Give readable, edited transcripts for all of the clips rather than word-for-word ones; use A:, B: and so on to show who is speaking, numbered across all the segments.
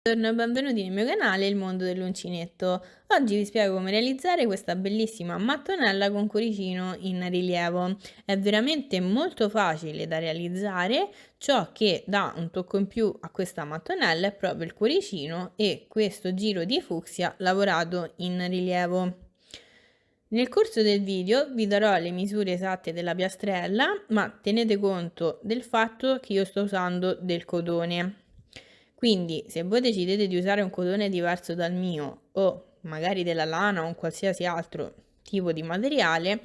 A: Buongiorno e benvenuti nel mio canale Il Mondo dell'Uncinetto. Oggi vi spiego come realizzare questa bellissima mattonella con cuoricino in rilievo. È veramente molto facile da realizzare, ciò che dà un tocco in più a questa mattonella è proprio il cuoricino e questo giro di fucsia lavorato in rilievo. Nel corso del video vi darò le misure esatte della piastrella, ma tenete conto del fatto che io sto usando del cotone. Quindi se voi decidete di usare un cotone diverso dal mio o magari della lana o un qualsiasi altro tipo di materiale,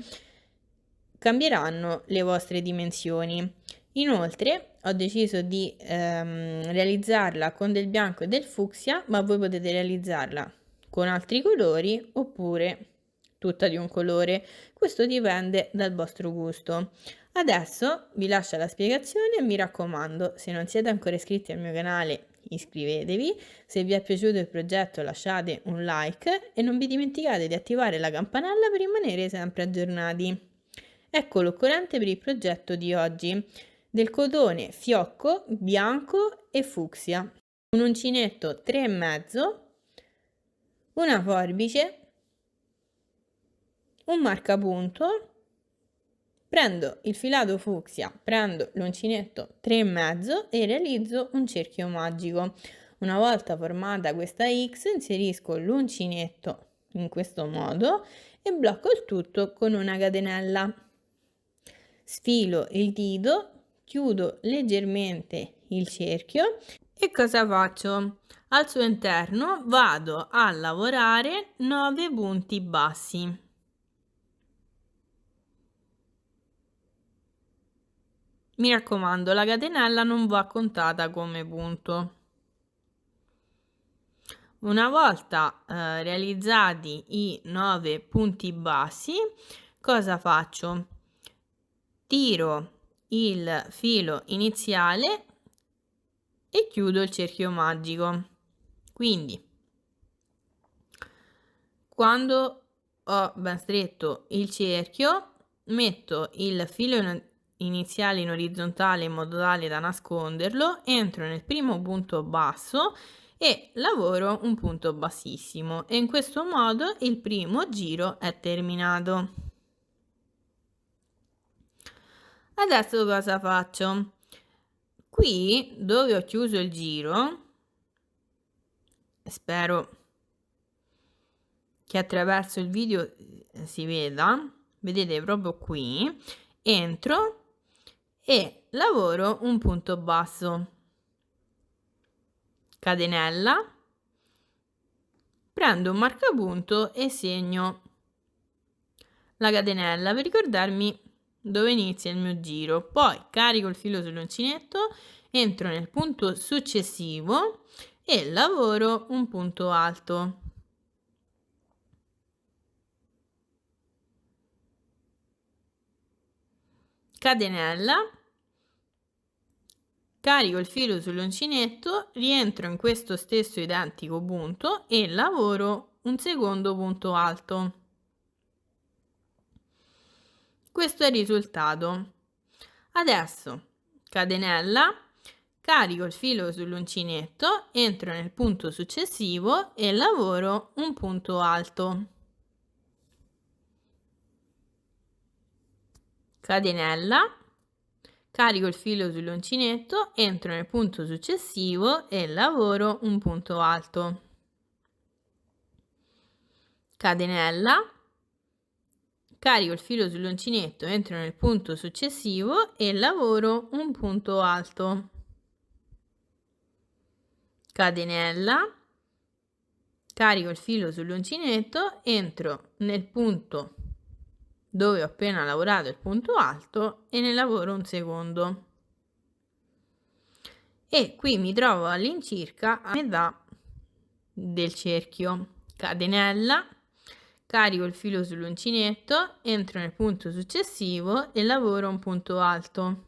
A: cambieranno le vostre dimensioni. Inoltre ho deciso di realizzarla con del bianco e del fucsia, ma voi potete realizzarla con altri colori oppure tutta di un colore. Questo dipende dal vostro gusto. Adesso vi lascio la spiegazione e mi raccomando, se non siete ancora iscritti al mio canale, iscrivetevi. Se vi è piaciuto il progetto lasciate un like e non vi dimenticate di attivare la campanella per rimanere sempre aggiornati. Ecco l'occorrente per il progetto di oggi: del cotone fiocco, bianco e fucsia, un uncinetto 3,5, una forbice, un marcapunto. Prendo il filato fucsia, prendo l'uncinetto 3,5 e realizzo un cerchio magico. Una volta formata questa X, inserisco l'uncinetto in questo modo e blocco il tutto con una catenella. Sfilo il dito, chiudo leggermente il cerchio e cosa faccio? Al suo interno vado a lavorare 9 punti bassi. Mi raccomando, la catenella non va contata come punto. Una volta realizzati i 9 punti bassi, cosa faccio? Tiro il filo iniziale e chiudo il cerchio magico. Quindi, quando ho ben stretto il cerchio, metto il filo iniziale in orizzontale in modo tale da nasconderlo, entro nel primo punto basso e lavoro un punto bassissimo e in questo modo il primo giro è terminato. Adesso cosa faccio? Qui dove ho chiuso il giro, spero che attraverso il video si veda, vedete proprio qui, entro e lavoro un punto basso, catenella, prendo un marcapunto e segno la catenella per ricordarmi dove inizia il mio giro. Poi carico il filo sull'uncinetto, entro nel punto successivo e lavoro un punto alto. Catenella, carico il filo sull'uncinetto, rientro in questo stesso identico punto e lavoro un secondo punto alto. Questo è il risultato. Adesso catenella, carico il filo sull'uncinetto, entro nel punto successivo e lavoro un punto alto. Catenella, carico il filo sull'uncinetto, entro nel punto successivo e lavoro un punto alto. Catenella, carico il filo sull'uncinetto, entro nel punto successivo e lavoro un punto alto. Catenella, carico il filo sull'uncinetto, entro nel punto dove ho appena lavorato il punto alto e ne lavoro un secondo. E qui mi trovo all'incirca a metà del cerchio. Catenella, carico il filo sull'uncinetto, entro nel punto successivo e lavoro un punto alto.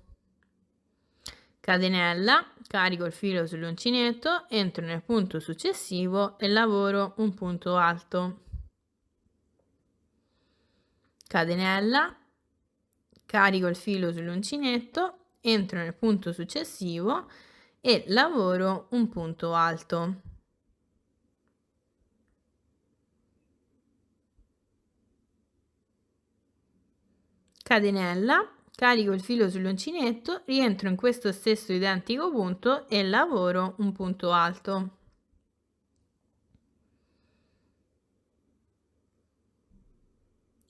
A: Catenella, carico il filo sull'uncinetto, entro nel punto successivo e lavoro un punto alto. Catenella, carico il filo sull'uncinetto, entro nel punto successivo e lavoro un punto alto. catenella, carico il filo sull'uncinetto, rientro in questo stesso identico punto e lavoro un punto alto.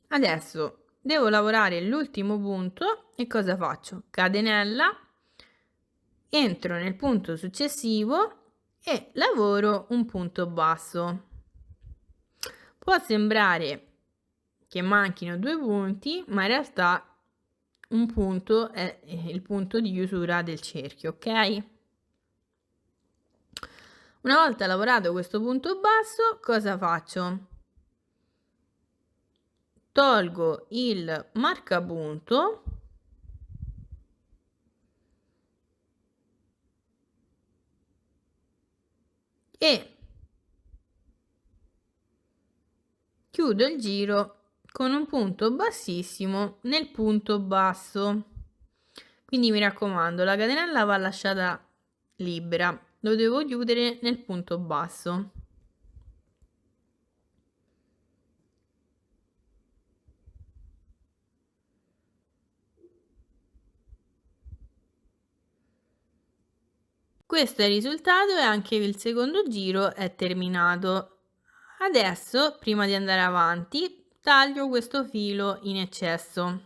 A: Adesso devo lavorare l'ultimo punto e cosa faccio? Catenella, entro nel punto successivo e lavoro un punto basso. Può sembrare che manchino due punti, ma in realtà un punto è il punto di chiusura del cerchio, ok? Una volta lavorato questo punto basso, cosa faccio? Tolgo il marcapunto e chiudo il giro con un punto bassissimo nel punto basso. Quindi mi raccomando, la catenella va lasciata libera, lo devo chiudere nel punto basso. Questo è il risultato e anche il secondo giro è terminato. Adesso, prima di andare avanti, taglio questo filo in eccesso.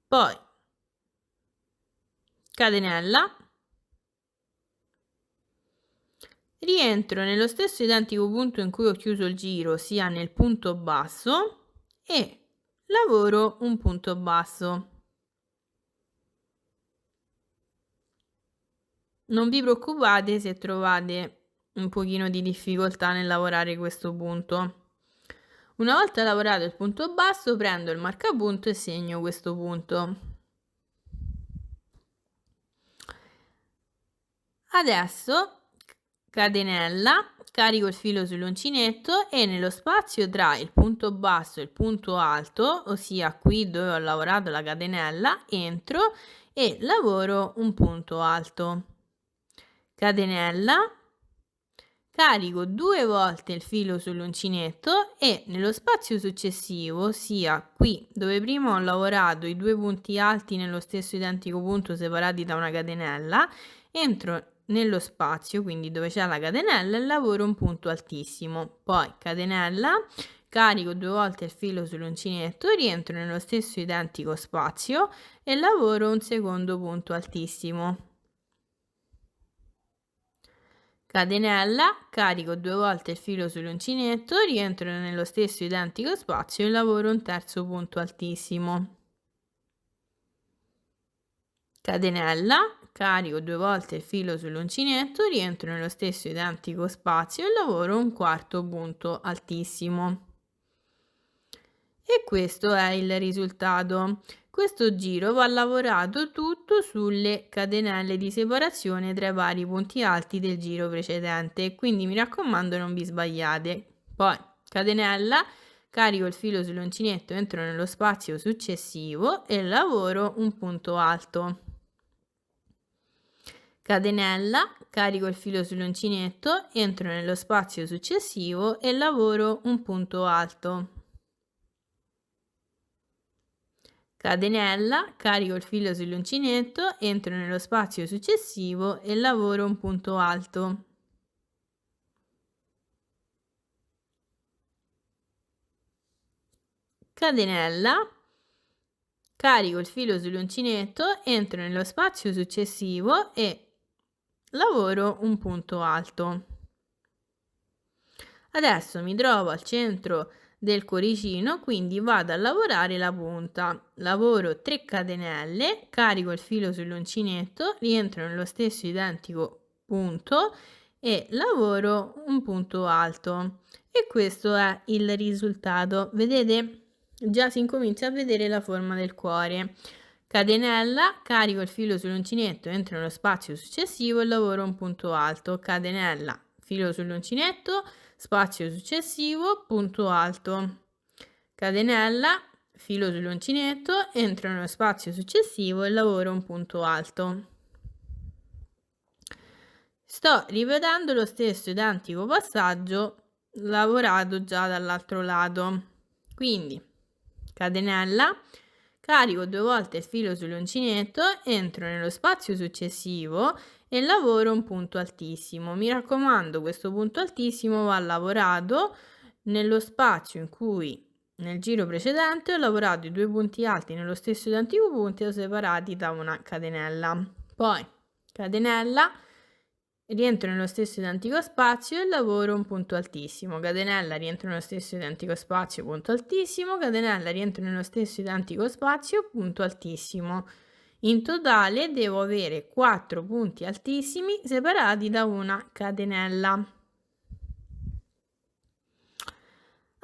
A: Poi catenella, rientro nello stesso identico punto in cui ho chiuso il giro, sia nel punto basso, e lavoro un punto basso. Non vi preoccupate se trovate un pochino di difficoltà nel lavorare questo punto. Una volta lavorato il punto basso, prendo il marcapunto e segno questo punto. Adesso catenella, carico il filo sull'uncinetto e nello spazio tra il punto basso e il punto alto, ossia qui dove ho lavorato la catenella, entro e lavoro un punto alto. Catenella, carico 2 volte il filo sull'uncinetto e nello spazio successivo, ossia qui dove prima ho lavorato i due punti alti nello stesso identico punto separati da una catenella, entro nello spazio, quindi dove c'è la catenella, e lavoro un punto altissimo. Poi catenella, carico 2 volte il filo sull'uncinetto, rientro nello stesso identico spazio e lavoro un secondo punto altissimo. Catenella, carico 2 volte il filo sull'uncinetto, rientro nello stesso identico spazio e lavoro un terzo punto altissimo. Catenella, carico 2 volte il filo sull'uncinetto, rientro nello stesso identico spazio e lavoro un quarto punto altissimo. E questo è il risultato. Questo giro va lavorato tutto sulle catenelle di separazione tra i vari punti alti del giro precedente, quindi mi raccomando non vi sbagliate. Poi catenella, carico il filo sull'uncinetto, entro nello spazio successivo e lavoro un punto alto. Catenella, carico il filo sull'uncinetto, entro nello spazio successivo e lavoro un punto alto. Catenella, carico il filo sull'uncinetto, entro nello spazio successivo e lavoro un punto alto. Catenella, carico il filo sull'uncinetto, entro nello spazio successivo e lavoro un punto alto. Adesso mi trovo al centro del cuoricino, quindi vado a lavorare la punta. Lavoro 3 catenelle, carico il filo sull'uncinetto, rientro nello stesso identico punto e lavoro un punto alto. E questo è il risultato. Vedete? Già si incomincia a vedere la forma del cuore. Catenella, carico il filo sull'uncinetto, entro nello spazio successivo e lavoro un punto alto. Catenella, filo sull'uncinetto, spazio successivo, punto alto. Catenella, filo sull'uncinetto, entro nello spazio successivo e lavoro un punto alto. Sto ripetendo lo stesso identico passaggio lavorato già dall'altro lato. Quindi catenella, carico 2 volte il filo sull'uncinetto, entro nello spazio successivo e lavoro un punto altissimo. Mi raccomando, questo punto altissimo va lavorato nello spazio in cui nel giro precedente ho lavorato i 2 punti alti nello stesso identico punto separati da una catenella. Poi catenella, rientro nello stesso identico spazio e lavoro un punto altissimo, catenella, rientro nello stesso identico spazio, punto altissimo, catenella, rientro nello stesso identico spazio, punto altissimo. In totale devo avere 4 punti altissimi separati da una catenella.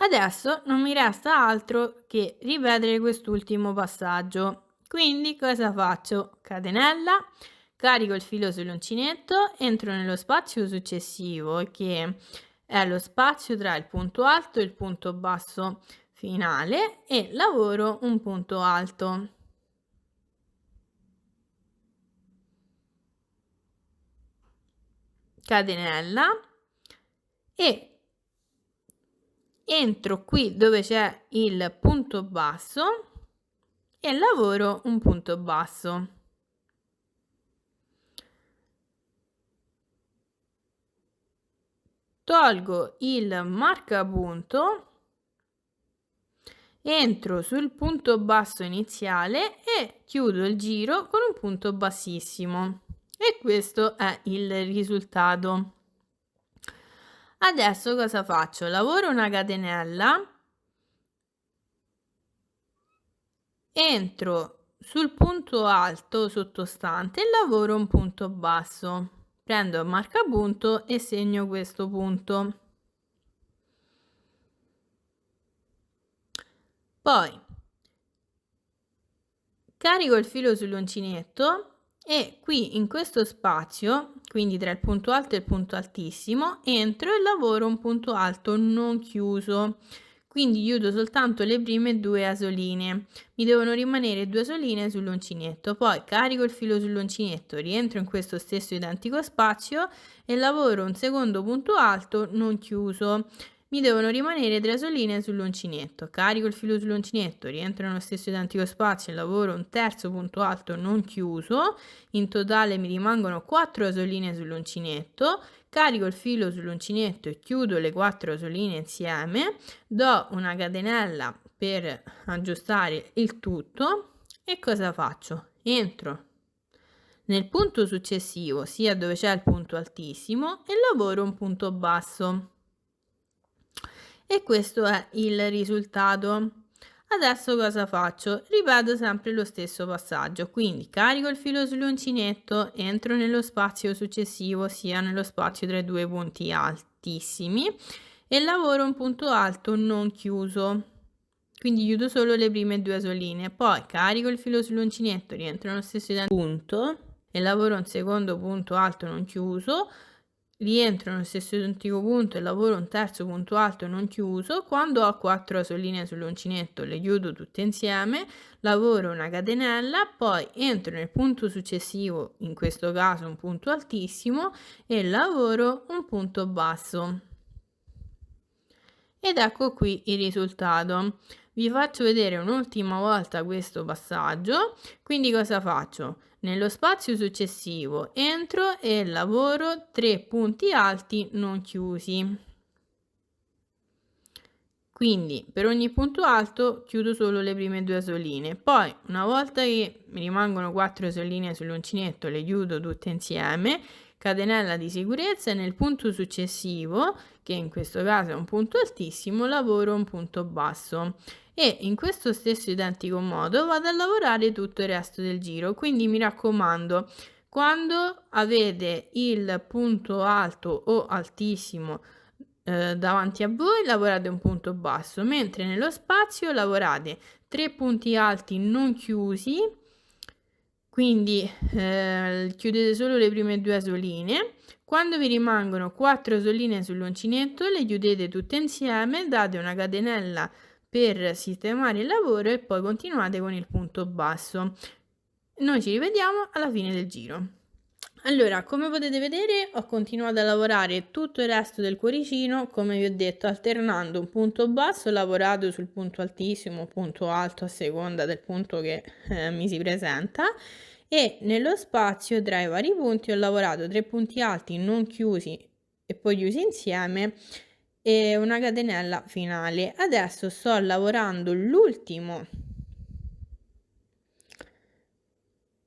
A: Adesso non mi resta altro che ripetere quest'ultimo passaggio. Quindi cosa faccio? Catenella, carico il filo sull'uncinetto, entro nello spazio successivo che è lo spazio tra il punto alto e il punto basso finale e lavoro un punto alto. Catenella e entro qui dove c'è il punto basso e lavoro un punto basso. Tolgo il marcapunto, entro sul punto basso iniziale e chiudo il giro con un punto bassissimo. E questo è il risultato. Adesso cosa faccio? Lavoro una catenella, entro sul punto alto sottostante e lavoro un punto basso. Prendo il marcapunto e segno questo punto. Poi carico il filo sull'uncinetto e qui in questo spazio, quindi tra il punto alto e il punto altissimo, entro e lavoro un punto alto non chiuso. Quindi chiudo soltanto le prime 2 asoline. Mi devono rimanere 2 asoline sull'uncinetto. Poi carico il filo sull'uncinetto, rientro in questo stesso identico spazio e lavoro un secondo punto alto non chiuso. Mi devono rimanere 3 asoline sull'uncinetto. Carico il filo sull'uncinetto, rientro nello stesso identico spazio e lavoro un terzo punto alto non chiuso. In totale mi rimangono 4 asoline sull'uncinetto. Carico il filo sull'uncinetto e chiudo le 4 asoline insieme. Do una catenella per aggiustare il tutto. E cosa faccio? Entro nel punto successivo, sia dove c'è il punto altissimo, e lavoro un punto basso. E questo è il risultato. Adesso cosa faccio? Ripeto sempre lo stesso passaggio, quindi carico il filo sull'uncinetto, entro nello spazio successivo, sia nello spazio tra i 2 punti altissimi e lavoro un punto alto non chiuso. Quindi chiudo solo le prime 2 asoline, poi carico il filo sull'uncinetto, rientro nello stesso punto e lavoro un secondo punto alto non chiuso. Rientro nello stesso identico punto e lavoro un terzo punto alto non chiuso. Quando ho 4 asoline sull'uncinetto le chiudo tutte insieme, lavoro una catenella, poi entro nel punto successivo, in questo caso un punto altissimo, e lavoro un punto basso. Ed ecco qui il risultato. Vi faccio vedere un'ultima volta questo passaggio. Quindi cosa faccio? Nello spazio successivo entro e lavoro 3 punti alti non chiusi. Quindi per ogni punto alto chiudo solo le prime 2 asoline. Poi una volta che mi rimangono 4 asoline sull'uncinetto le chiudo tutte insieme, catenella di sicurezza e nel punto successivo, che in questo caso è un punto altissimo, lavoro un punto basso. E in questo stesso identico modo vado a lavorare tutto il resto del giro. Quindi mi raccomando, quando avete il punto alto o altissimo davanti a voi lavorate un punto basso, mentre nello spazio lavorate 3 punti alti non chiusi, quindi chiudete solo le prime 2 asoline. Quando vi rimangono 4 asoline sull'uncinetto le chiudete tutte insieme, date una catenella per sistemare il lavoro e poi continuate con il punto basso. Noi ci rivediamo alla fine del giro. Allora, come potete vedere, ho continuato a lavorare tutto il resto del cuoricino, come vi ho detto, alternando un punto basso lavorato sul punto altissimo, punto alto a seconda del punto che mi si presenta, e nello spazio tra i vari punti ho lavorato 3 punti alti non chiusi e poi chiusi insieme e una catenella finale. Adesso sto lavorando l'ultimo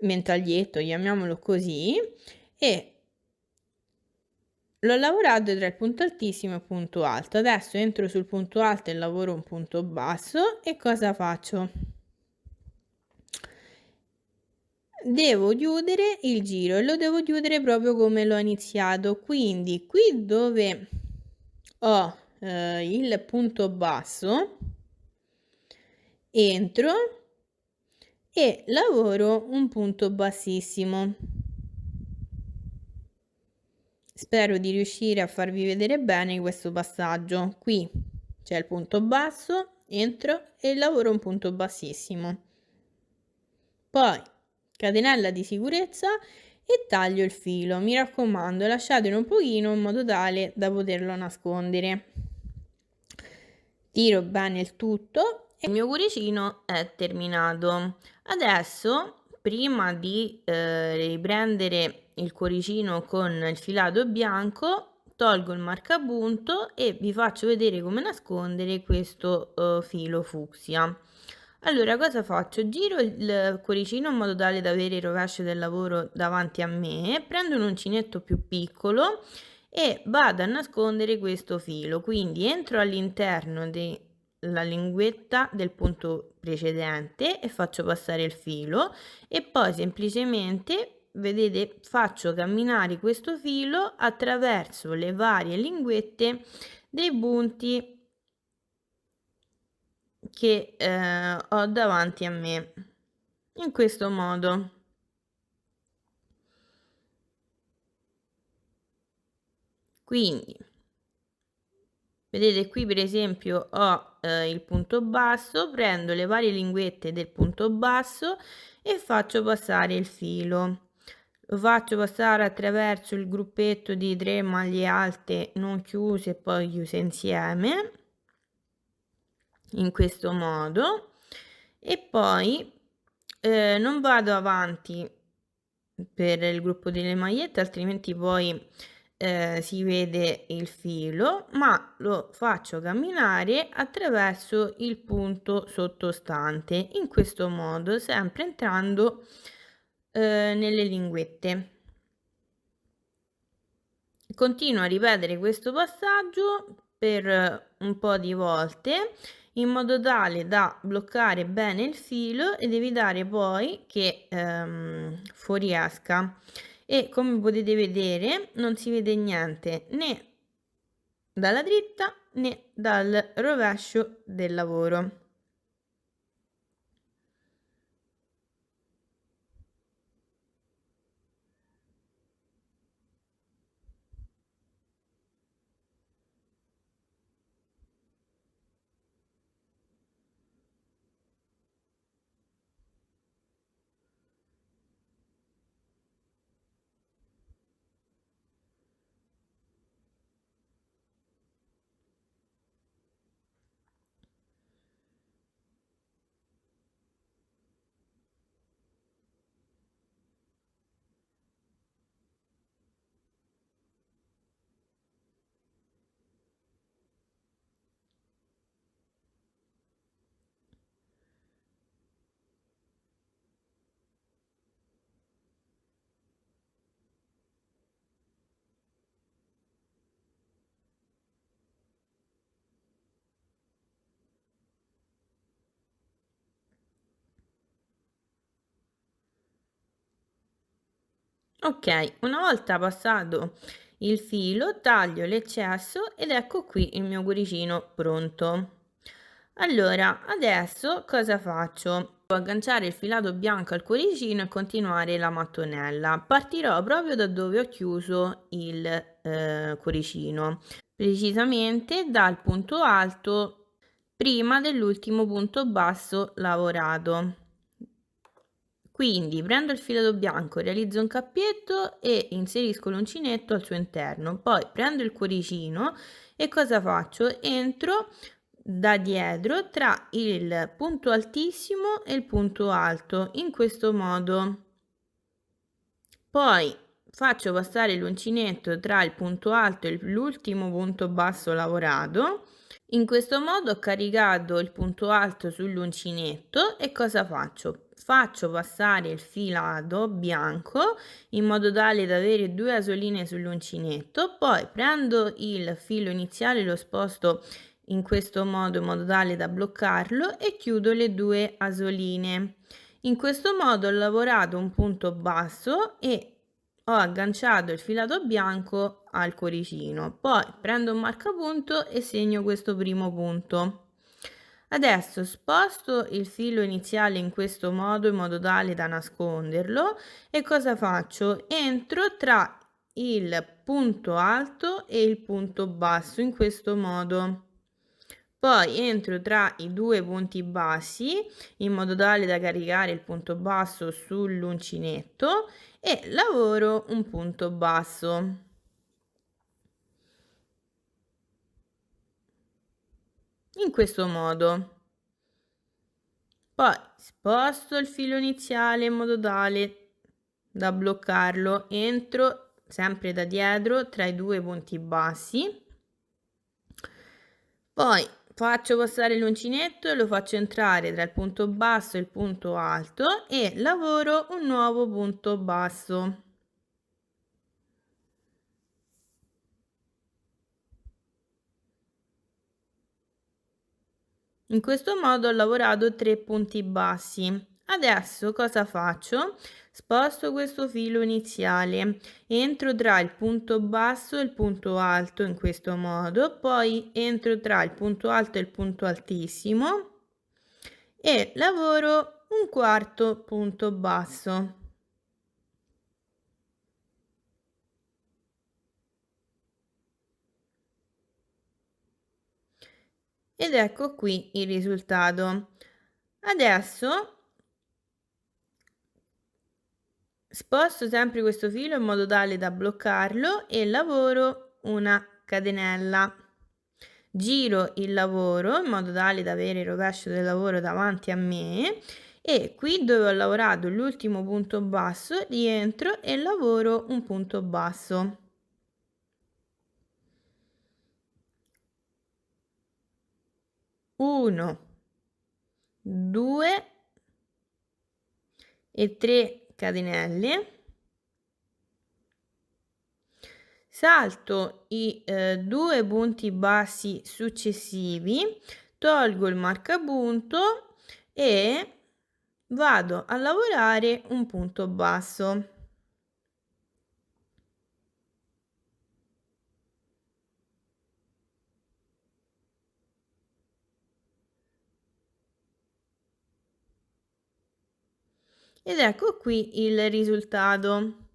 A: ventaglietto, chiamiamolo così, e l'ho lavorato tra il punto altissimo e il punto alto. Adesso entro sul punto alto e lavoro un punto basso e cosa faccio? Devo chiudere il giro e lo devo chiudere proprio come l'ho iniziato. Quindi qui dove ho il punto basso entro e lavoro un punto bassissimo. Spero di riuscire a farvi vedere bene questo passaggio. Qui c'è il punto basso, entro e lavoro un punto bassissimo. Poi catenella di sicurezza e taglio il filo. Mi raccomando, lasciatelo un pochino in modo tale da poterlo nascondere. Tiro bene il tutto e il mio cuoricino è terminato. Adesso, prima di riprendere il cuoricino con il filato bianco, tolgo il marcapunto e vi faccio vedere come nascondere questo filo fucsia. Allora, cosa faccio? Giro il cuoricino in modo tale da avere il rovescio del lavoro davanti a me, prendo un uncinetto più piccolo e vado a nascondere questo filo, quindi entro all'interno della linguetta del punto precedente e faccio passare il filo e poi semplicemente, vedete, faccio camminare questo filo attraverso le varie linguette dei punti che ho davanti a me, in questo modo. Quindi vedete qui per esempio ho il punto basso, prendo le varie linguette del punto basso e faccio passare il filo. Lo faccio passare attraverso il gruppetto di 3 maglie alte non chiuse e poi chiuse insieme, in questo modo, e poi non vado avanti per il gruppo delle magliette, altrimenti poi si vede il filo, ma lo faccio camminare attraverso il punto sottostante, in questo modo, sempre entrando nelle linguette. Continuo a ripetere questo passaggio per un po' di volte in modo tale da bloccare bene il filo ed evitare poi che fuoriesca. E come potete vedere non si vede niente né dalla dritta né dal rovescio del lavoro. Ok, una volta passato il filo, taglio l'eccesso ed ecco qui il mio cuoricino pronto. Allora, adesso cosa faccio? Devo agganciare il filato bianco al cuoricino e continuare la mattonella. Partirò proprio da dove ho chiuso il cuoricino, precisamente dal punto alto prima dell'ultimo punto basso lavorato. Quindi prendo il filato bianco, realizzo un cappietto e inserisco l'uncinetto al suo interno. Poi prendo il cuoricino e cosa faccio? Entro da dietro tra il punto altissimo e il punto alto, in questo modo. Poi faccio passare l'uncinetto tra il punto alto e l'ultimo punto basso lavorato. In questo modo ho caricato il punto alto sull'uncinetto e cosa faccio? Faccio passare il filato bianco in modo tale da avere due asoline sull'uncinetto, poi prendo il filo iniziale, lo sposto in questo modo in modo tale da bloccarlo e chiudo le due asoline. In questo modo ho lavorato un punto basso e ho agganciato il filato bianco al cuoricino. Poi prendo un marcapunto e segno questo primo punto. Adesso sposto il filo iniziale in questo modo in modo tale da nasconderlo e cosa faccio? Entro tra il punto alto e il punto basso in questo modo. Poi entro tra i due punti bassi in modo tale da caricare il punto basso sull'uncinetto e lavoro un punto basso. In questo modo. Poi sposto il filo iniziale in modo tale da bloccarlo, entro sempre da dietro tra i due punti bassi. Poi faccio passare l'uncinetto e lo faccio entrare tra il punto basso e il punto alto e lavoro un nuovo punto basso. In questo modo ho lavorato 3 punti bassi. Adesso cosa faccio? Sposto questo filo iniziale, entro tra il punto basso e il punto alto in questo modo, poi entro tra il punto alto e il punto altissimo e lavoro un quarto punto basso. Ed ecco qui il risultato. Adesso sposto sempre questo filo in modo tale da bloccarlo e lavoro una catenella. Giro il lavoro in modo tale da avere il rovescio del lavoro davanti a me e qui dove ho lavorato l'ultimo punto basso rientro e lavoro un punto basso. 1, 2 e 3 catenelle. Salto i 2 punti bassi successivi, tolgo il marcapunto e vado a lavorare un punto basso. Ed ecco qui il risultato.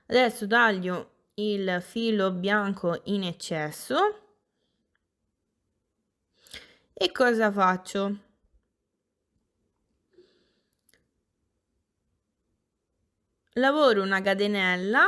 A: Adesso taglio il filo bianco in eccesso e cosa faccio? Lavoro una catenella,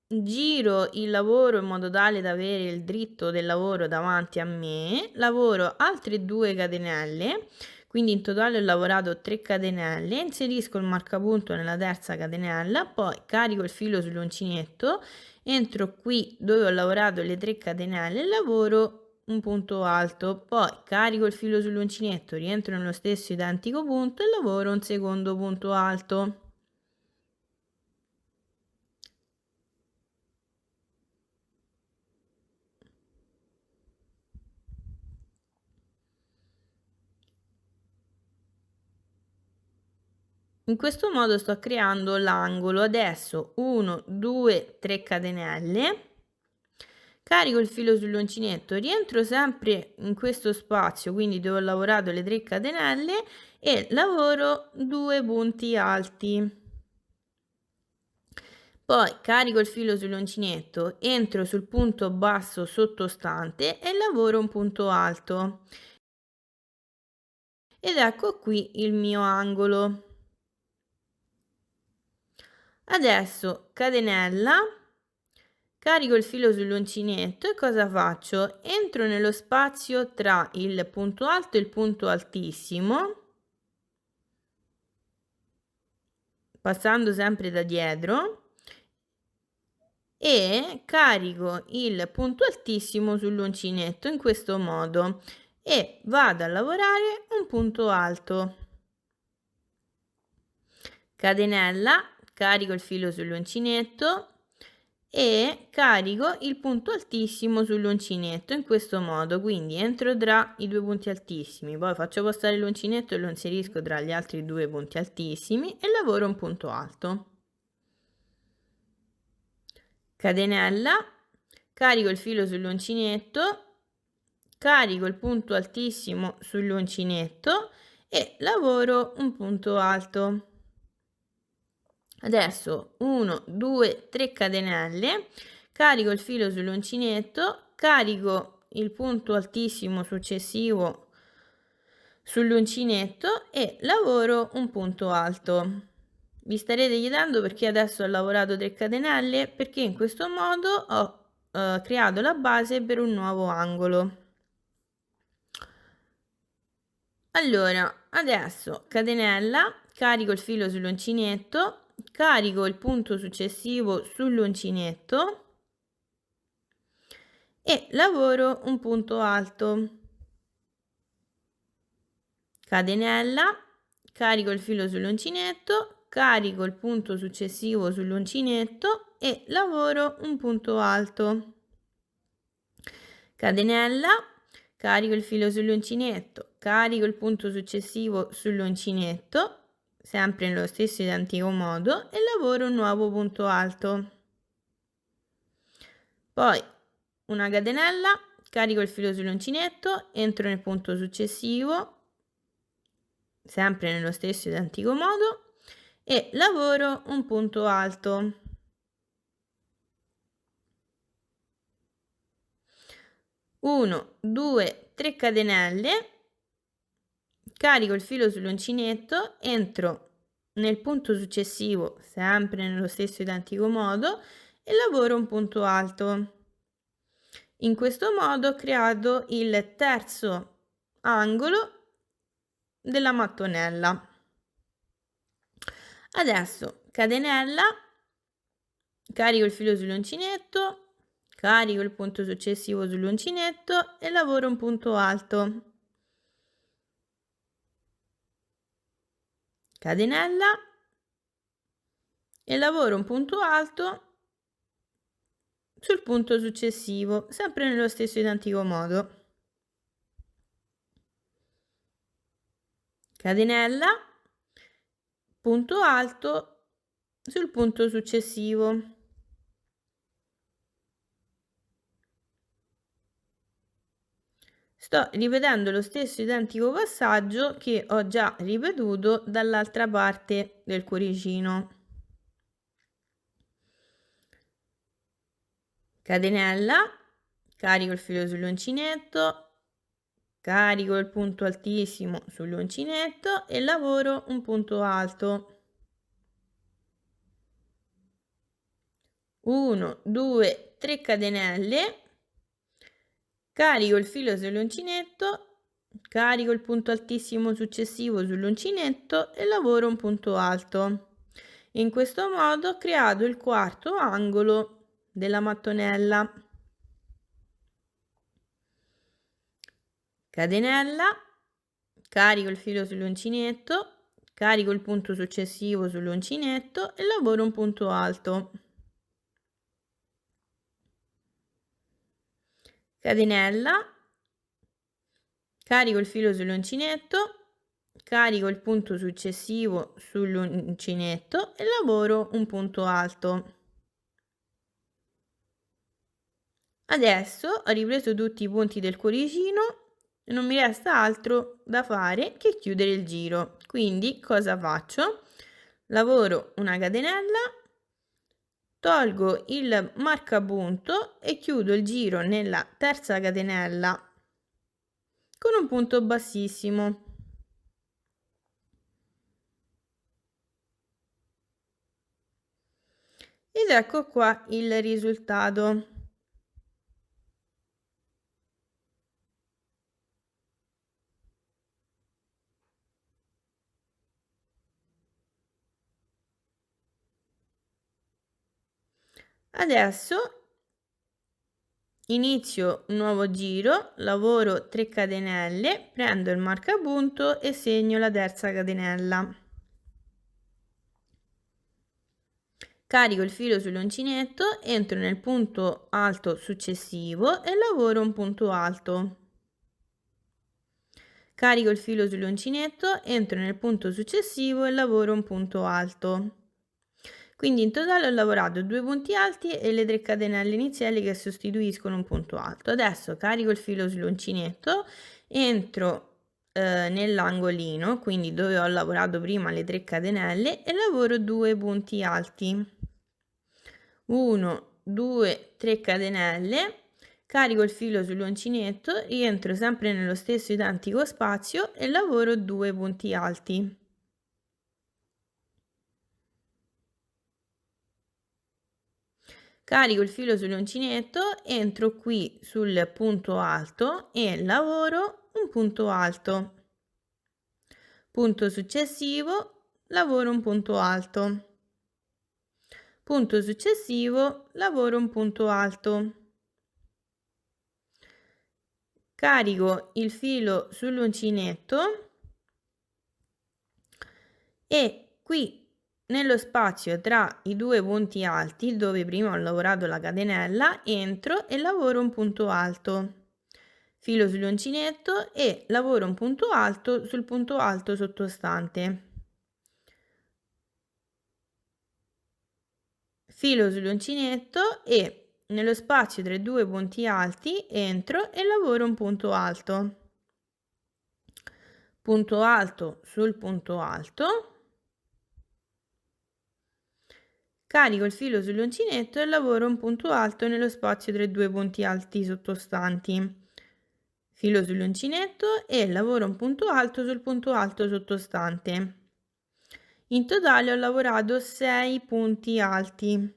A: giro il lavoro in modo tale da avere il dritto del lavoro davanti a me, lavoro altre 2 catenelle, quindi in totale ho lavorato 3 catenelle, inserisco il marcapunto nella terza catenella, poi carico il filo sull'uncinetto, entro qui dove ho lavorato le 3 catenelle e lavoro un punto alto, poi carico il filo sull'uncinetto, rientro nello stesso identico punto e lavoro un secondo punto alto. In questo modo sto creando l'angolo. Adesso 1, 2, 3 catenelle, carico il filo sull'uncinetto, rientro sempre in questo spazio, quindi dove ho lavorato le 3 catenelle e lavoro 2 punti alti. Poi carico il filo sull'uncinetto, entro sul punto basso sottostante e lavoro un punto alto. Ed ecco qui il mio angolo. Adesso catenella, carico il filo sull'uncinetto e cosa faccio? Entro nello spazio tra il punto alto e il punto altissimo, passando sempre da dietro, e carico il punto altissimo sull'uncinetto in questo modo e vado a lavorare un punto alto. Catenella, carico il filo sull'uncinetto e carico il punto altissimo sull'uncinetto in questo modo, quindi entro tra i due punti altissimi, poi faccio passare l'uncinetto e lo inserisco tra gli altri due punti altissimi e lavoro un punto alto. Catenella, carico il filo sull'uncinetto, carico il punto altissimo sull'uncinetto e lavoro un punto alto. Adesso 1, 2, 3 catenelle, carico il filo sull'uncinetto, carico il punto altissimo successivo sull'uncinetto e lavoro un punto alto. Vi starete chiedendo perché adesso ho lavorato 3 catenelle? Perché in questo modo ho creato la base per un nuovo angolo. Allora, adesso catenella, carico il filo sull'uncinetto, carico il punto successivo sull'uncinetto e lavoro un punto alto. Catenella, carico il filo sull'uncinetto, carico il punto successivo sull'uncinetto e lavoro un punto alto. Catenella, carico il filo sull'uncinetto, carico il punto successivo sull'uncinetto, sempre nello stesso identico modo, e lavoro un nuovo punto alto. Poi una catenella, carico il filo sull'uncinetto, entro nel punto successivo, sempre nello stesso identico modo, e lavoro un punto alto. Uno, 2, 3 catenelle, carico il filo sull'uncinetto, entro nel punto successivo, sempre nello stesso identico modo, e lavoro un punto alto. In questo modo ho creato il terzo angolo della mattonella. Adesso catenella, carico il filo sull'uncinetto, carico il punto successivo sull'uncinetto e lavoro un punto alto. Catenella e lavoro un punto alto sul punto successivo, sempre nello stesso identico modo. Catenella, punto alto sul punto successivo. Sto ripetendo lo stesso identico passaggio che ho già ripetuto dall'altra parte del cuoricino. Catenella, carico il filo sull'uncinetto, carico il punto altissimo sull'uncinetto e lavoro un punto alto. 1, 2, 3 catenelle, carico il filo sull'uncinetto, carico il punto altissimo successivo sull'uncinetto e lavoro un punto alto. In questo modo ho creato il quarto angolo della mattonella. Catenella, carico il filo sull'uncinetto, carico il punto successivo sull'uncinetto e lavoro un punto alto. Catenella, carico il filo sull'uncinetto, carico il punto successivo sull'uncinetto e lavoro un punto alto. Adesso ho ripreso tutti i punti del cuoricino e non mi resta altro da fare che chiudere il giro. Quindi cosa faccio? Lavoro una catenella, tolgo il marcapunto e chiudo il giro nella terza catenella con un punto bassissimo. ed ecco qua il risultato. Adesso inizio un nuovo giro, lavoro 3 catenelle, prendo il marcapunto e segno la terza catenella. Carico il filo sull'uncinetto, entro nel punto alto successivo e lavoro un punto alto. Carico il filo sull'uncinetto, entro nel punto successivo e lavoro un punto alto. Quindi in totale ho lavorato 2 punti alti e le 3 catenelle iniziali che sostituiscono un punto alto. Adesso carico il filo sull'uncinetto, entro nell'angolino, quindi dove ho lavorato prima le 3 catenelle, e lavoro 2 punti alti. 1, 2, 3 catenelle, carico il filo sull'uncinetto, rientro sempre nello stesso identico spazio e lavoro 2 punti alti. Carico il filo sull'uncinetto, entro qui sul punto alto e lavoro un punto alto. Punto successivo, lavoro un punto alto. Punto successivo, lavoro un punto alto. Carico il filo sull'uncinetto e qui nello spazio tra i 2 punti alti, dove prima ho lavorato la catenella, entro e lavoro un punto alto. Filo sull'uncinetto e lavoro un punto alto sul punto alto sottostante. Filo sull'uncinetto e nello spazio tra i 2 punti alti entro e lavoro un punto alto. Punto alto sul punto alto. Carico il filo sull'uncinetto e lavoro un punto alto nello spazio tra i 2 punti alti sottostanti. Filo sull'uncinetto e lavoro un punto alto sul punto alto sottostante. In totale ho lavorato 6 punti alti.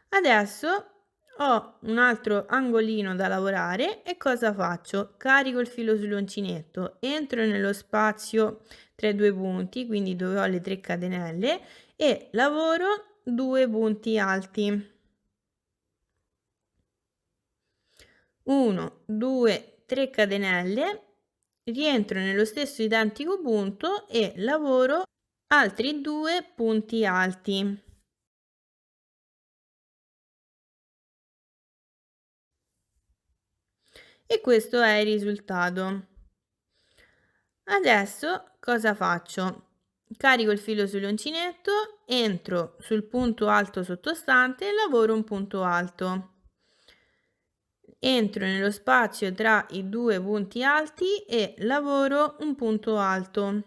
A: Adesso ho un altro angolino da lavorare e cosa faccio? Carico il filo sull'uncinetto, entro nello spazio tra i 2 punti, quindi dove ho le 3 catenelle, e lavoro 2 punti alti. 1, 2, 3 catenelle, rientro nello stesso identico punto e lavoro altri 2 punti alti. E questo è il risultato. Adesso cosa faccio? Carico il filo sull'uncinetto, entro sul punto alto sottostante e lavoro un punto alto. Entro nello spazio tra i 2 punti alti e lavoro un punto alto.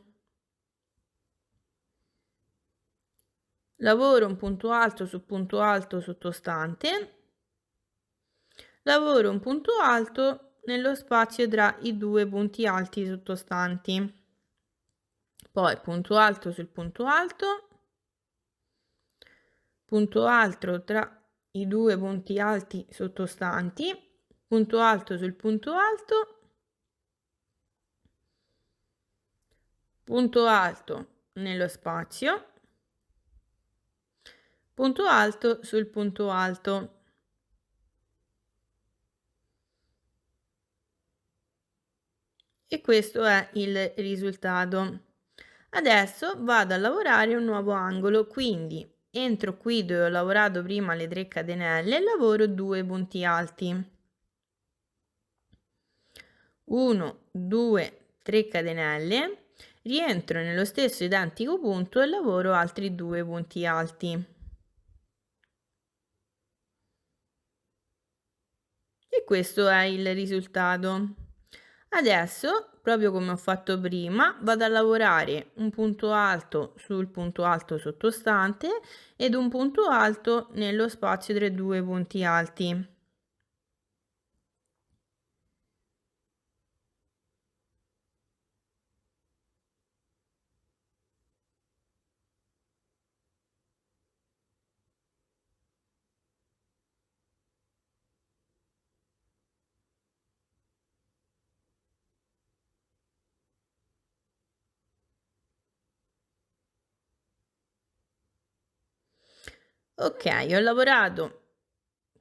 A: Lavoro un punto alto su punto alto sottostante. Lavoro un punto alto nello spazio tra i 2 punti alti sottostanti. Poi punto alto sul punto alto. Punto alto tra i 2 punti alti sottostanti. Punto alto sul punto alto. Punto alto nello spazio. Punto alto sul punto alto. E questo è il risultato. Adesso vado a lavorare un nuovo angolo, quindi entro qui dove ho lavorato prima le 3 catenelle e lavoro 2 punti alti. 1, 2, 3 catenelle, rientro nello stesso identico punto e lavoro altri 2 punti alti. E questo è il risultato. Adesso, proprio come ho fatto prima, vado a lavorare un punto alto sul punto alto sottostante ed un punto alto nello spazio tra i 2 punti alti. Ok, ho lavorato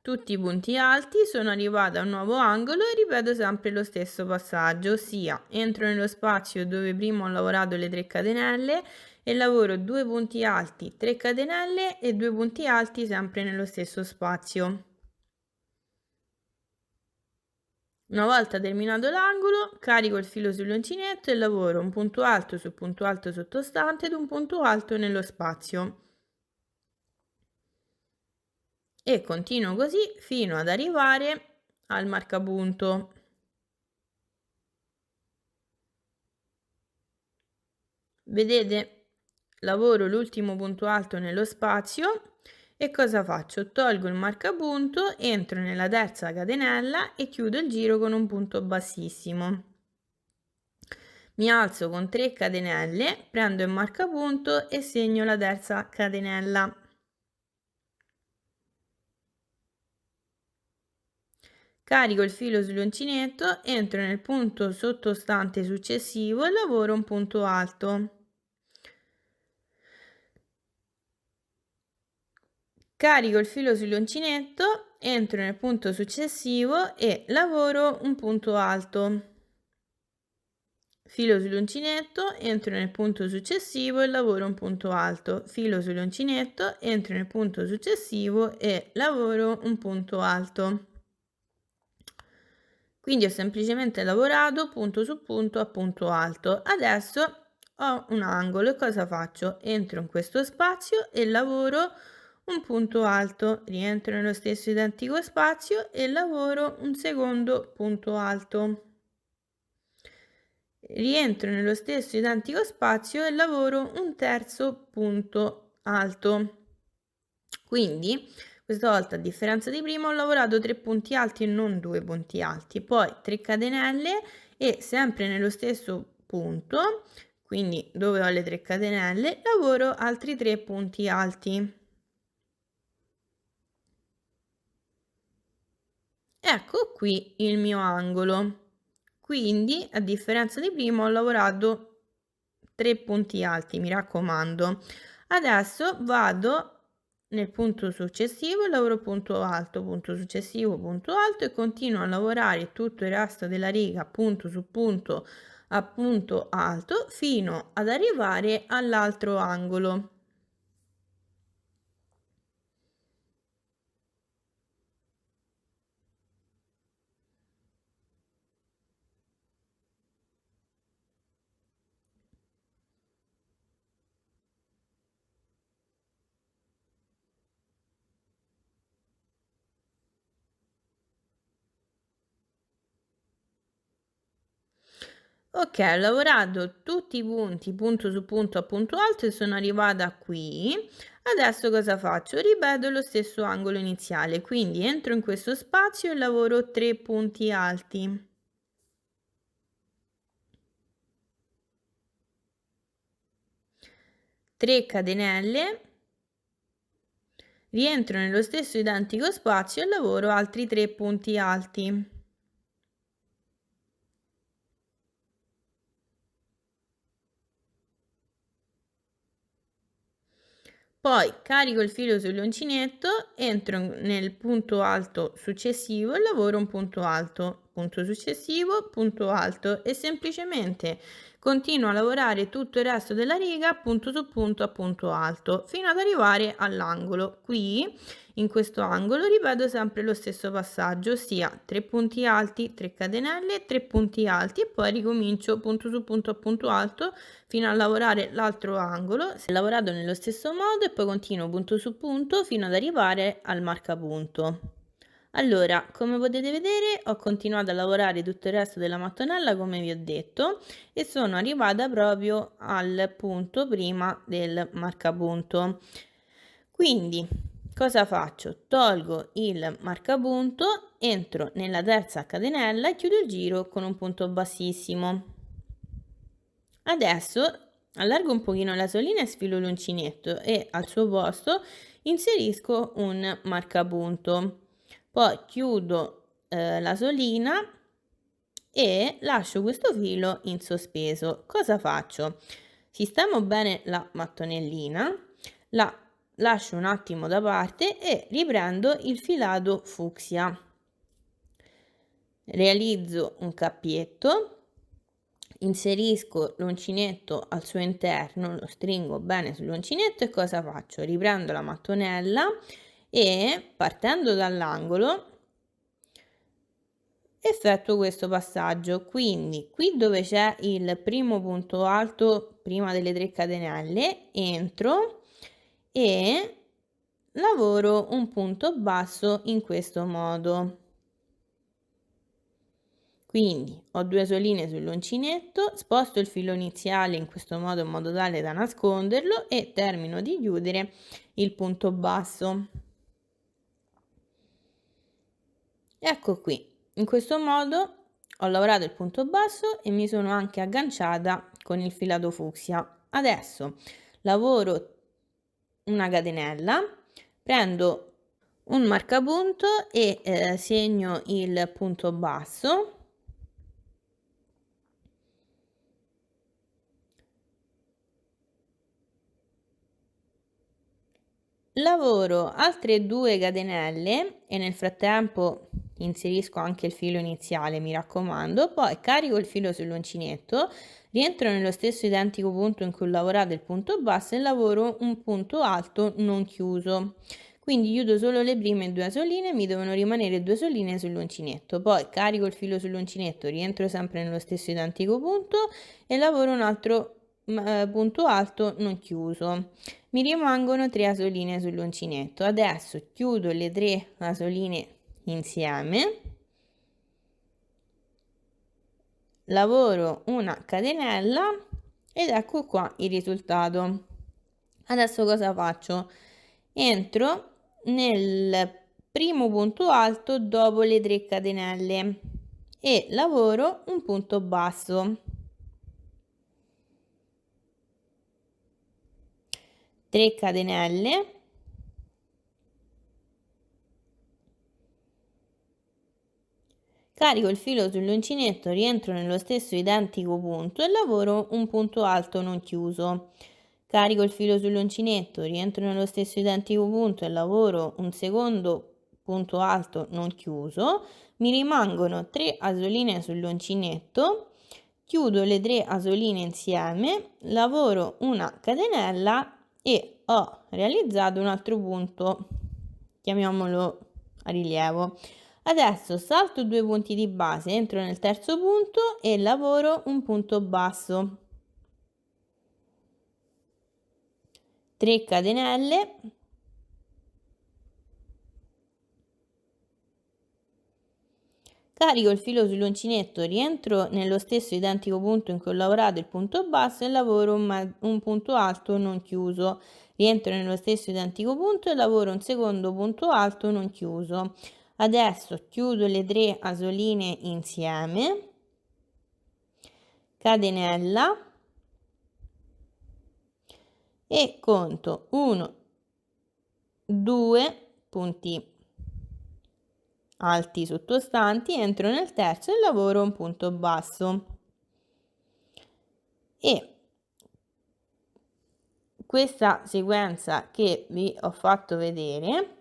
A: tutti i punti alti, sono arrivata a un nuovo angolo e ripeto sempre lo stesso passaggio, ossia entro nello spazio dove prima ho lavorato le 3 catenelle e lavoro 2 punti alti, 3 catenelle e 2 punti alti sempre nello stesso spazio. Una volta terminato l'angolo, carico il filo sull'uncinetto e lavoro un punto alto sul punto alto sottostante ed un punto alto nello spazio. E continuo così fino ad arrivare al marcapunto. Vedete? Lavoro l'ultimo punto alto nello spazio e cosa faccio? Tolgo il marcapunto, entro nella terza catenella e chiudo il giro con un punto bassissimo. Mi alzo con 3 catenelle, prendo il marcapunto e segno la terza catenella. Carico il filo sull'uncinetto, entro nel punto sottostante successivo e lavoro un punto alto. Carico il filo sull'uncinetto, entro nel punto successivo e lavoro un punto alto. Filo sull'uncinetto, entro nel punto successivo e lavoro un punto alto. Filo sull'uncinetto, entro nel punto successivo e lavoro un punto alto. Quindi ho semplicemente lavorato punto su punto a punto alto. Adesso ho un angolo e cosa faccio? Entro in questo spazio e lavoro un punto alto, rientro nello stesso identico spazio e lavoro un secondo punto alto. Rientro nello stesso identico spazio e lavoro un terzo punto alto. Quindi questa volta, a differenza di prima, ho lavorato 3 punti alti e non 2 punti alti, poi 3 catenelle e sempre nello stesso punto, quindi dove ho le 3 catenelle, lavoro altri 3 punti alti. Ecco qui il mio angolo. Quindi, a differenza di prima, ho lavorato 3 punti alti, mi raccomando. Adesso vado nel punto successivo, lavoro punto alto, punto successivo, punto alto e continuo a lavorare tutto il resto della riga punto su punto a punto alto fino ad arrivare all'altro angolo. Ok, ho lavorato tutti i punti punto su punto a punto alto e sono arrivata qui. Adesso cosa faccio? Ripeto lo stesso angolo iniziale, quindi entro in questo spazio e lavoro 3 punti alti. Tre catenelle, rientro nello stesso identico spazio e lavoro altri 3 punti alti. Poi carico il filo sull'uncinetto, entro nel punto alto successivo e lavoro un punto alto, punto successivo, punto alto e semplicemente continuo a lavorare tutto il resto della riga punto su punto a punto alto fino ad arrivare all'angolo. Qui in questo angolo ripeto sempre lo stesso passaggio, ossia 3 punti alti, 3 catenelle, 3 punti alti e poi ricomincio punto su punto a punto alto fino a lavorare l'altro angolo, si è lavorato nello stesso modo e poi continuo punto su punto fino ad arrivare al marcapunto. Allora, come potete vedere, ho continuato a lavorare tutto il resto della mattonella come vi ho detto e sono arrivata proprio al punto prima del marcapunto. Quindi, cosa faccio? Tolgo il marcapunto, entro nella terza catenella e chiudo il giro con un punto bassissimo. Adesso allargo un pochino la solina e sfilo l'uncinetto e al suo posto inserisco un marcapunto. Poi chiudo la solina e lascio questo filo in sospeso. Cosa faccio? Sistemo bene la mattonellina, la lascio un attimo da parte e riprendo il filato fucsia. Realizzo un cappietto, inserisco l'uncinetto al suo interno, lo stringo bene sull'uncinetto e cosa faccio? Riprendo la mattonella e partendo dall'angolo effettuo questo passaggio. Quindi qui dove c'è il primo punto alto prima delle 3 catenelle entro e lavoro un punto basso in questo modo. Quindi ho 2 soline sull'uncinetto, sposto il filo iniziale in questo modo in modo tale da nasconderlo e termino di chiudere il punto basso. Ecco qui, in questo modo ho lavorato il punto basso e mi sono anche agganciata con il filato fucsia. Adesso lavoro una catenella, prendo un marcapunto e segno il punto basso. Lavoro altre 2 catenelle e nel frattempo inserisco anche il filo iniziale, mi raccomando, poi carico il filo sull'uncinetto, rientro nello stesso identico punto in cui ho lavorato il punto basso e lavoro un punto alto non chiuso. Quindi chiudo solo le prime 2 soline, mi devono rimanere 2 soline sull'uncinetto, poi carico il filo sull'uncinetto, rientro sempre nello stesso identico punto e lavoro un altro punto alto non chiuso. Mi rimangono 3 asoline sull'uncinetto. Adesso chiudo le 3 asoline insieme, lavoro una catenella ed ecco qua il risultato. Adesso cosa faccio? Entro nel primo punto alto dopo le 3 catenelle e lavoro un punto basso. 3 catenelle, carico il filo sull'uncinetto, rientro nello stesso identico punto e lavoro un punto alto non chiuso. Carico il filo sull'uncinetto, rientro nello stesso identico punto e lavoro un secondo punto alto non chiuso. Mi rimangono 3 asoline sull'uncinetto, chiudo le 3 asoline insieme, lavoro una catenella e ho realizzato un altro punto, chiamiamolo a rilievo. Adesso salto 2 punti di base, entro nel terzo punto e lavoro un punto basso. 3 catenelle, carico il filo sull'uncinetto, rientro nello stesso identico punto in cui ho lavorato il punto basso e lavoro un punto alto non chiuso. Rientro nello stesso identico punto e lavoro un secondo punto alto non chiuso. Adesso chiudo le 3 asoline insieme, catenella e conto 1, 2 punti alti sottostanti, entro nel terzo e lavoro un punto basso. E questa sequenza che vi ho fatto vedere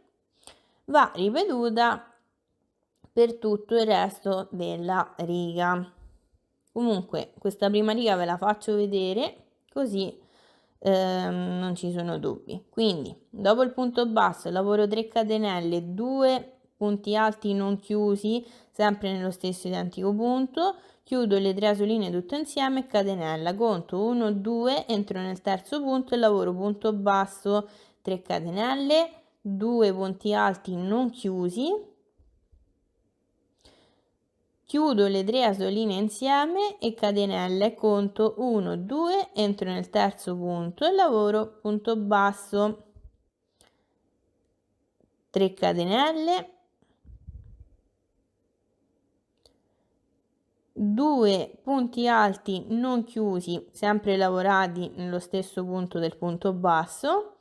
A: va ripetuta per tutto il resto della riga. Comunque questa prima riga ve la faccio vedere così non ci sono dubbi. Quindi dopo il punto basso lavoro 3 catenelle, 2 punti alti non chiusi sempre nello stesso identico punto, chiudo le 3 asoline tutte insieme, catenella, conto 1, 2, entro nel terzo punto e lavoro punto basso, 3 catenelle, 2 punti alti non chiusi, chiudo le 3 asoline insieme e catenelle, conto 1, 2, entro nel terzo punto e lavoro punto basso, 3 catenelle, 2 punti alti non chiusi, sempre lavorati nello stesso punto del punto basso,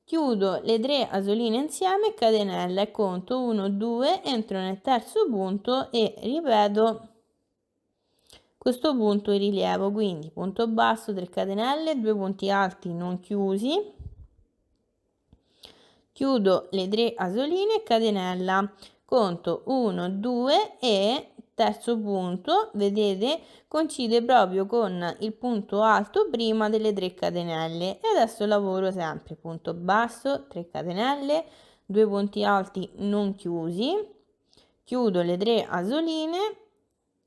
A: chiudo le 3 asoline insieme, catenella e conto 1, 2, entro nel terzo punto e ripeto questo punto in rilievo, quindi punto basso, 3 catenelle, 2 punti alti non chiusi, chiudo le 3 asoline e catenella, conto 1, 2 e terzo punto, vedete, coincide proprio con il punto alto prima delle 3 catenelle, e adesso lavoro sempre punto basso, 3 catenelle, 2 punti alti non chiusi, chiudo le 3 asoline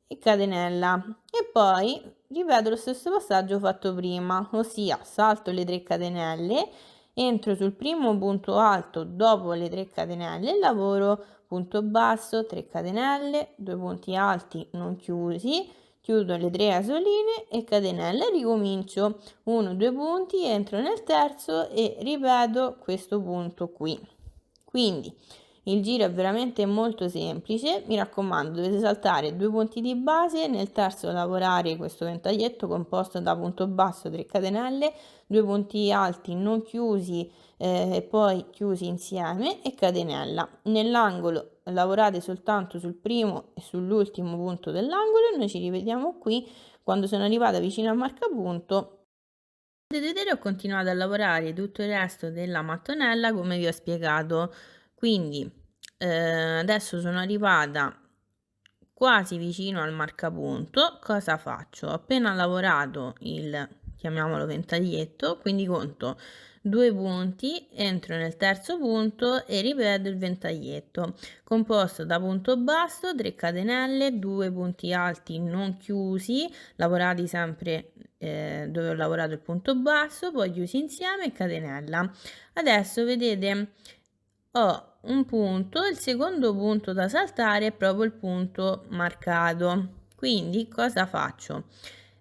A: e catenella, e poi ripeto lo stesso passaggio fatto prima, ossia salto le 3 catenelle, entro sul primo punto alto dopo le 3 catenelle, lavoro punto basso, 3 catenelle, 2 punti alti non chiusi, chiudo le 3 asoline e catenella, ricomincio 1, 2 punti, entro nel terzo e ripeto questo punto qui. Quindi il giro è veramente molto semplice, mi raccomando, dovete saltare 2 punti di base, nel terzo lavorare questo ventaglietto composto da punto basso, 3 catenelle, 2 punti alti non chiusi e poi chiusi insieme e catenella. Nell'angolo lavorate soltanto sul primo e sull'ultimo punto dell'angolo e noi ci rivediamo qui quando sono arrivata vicino al marcapunto. Potete vedere, ho continuato a lavorare tutto il resto della mattonella come vi ho spiegato. Quindi adesso sono arrivata quasi vicino al marcapunto. Cosa faccio? Ho appena lavorato il, chiamiamolo ventaglietto, quindi conto 2 punti, entro nel terzo punto e ripeto il ventaglietto composto da punto basso, 3 catenelle, 2 punti alti non chiusi, lavorati sempre dove ho lavorato il punto basso, poi chiusi insieme e catenella. Adesso vedete, ho un punto, il secondo punto da saltare è proprio il punto marcato. Quindi cosa faccio?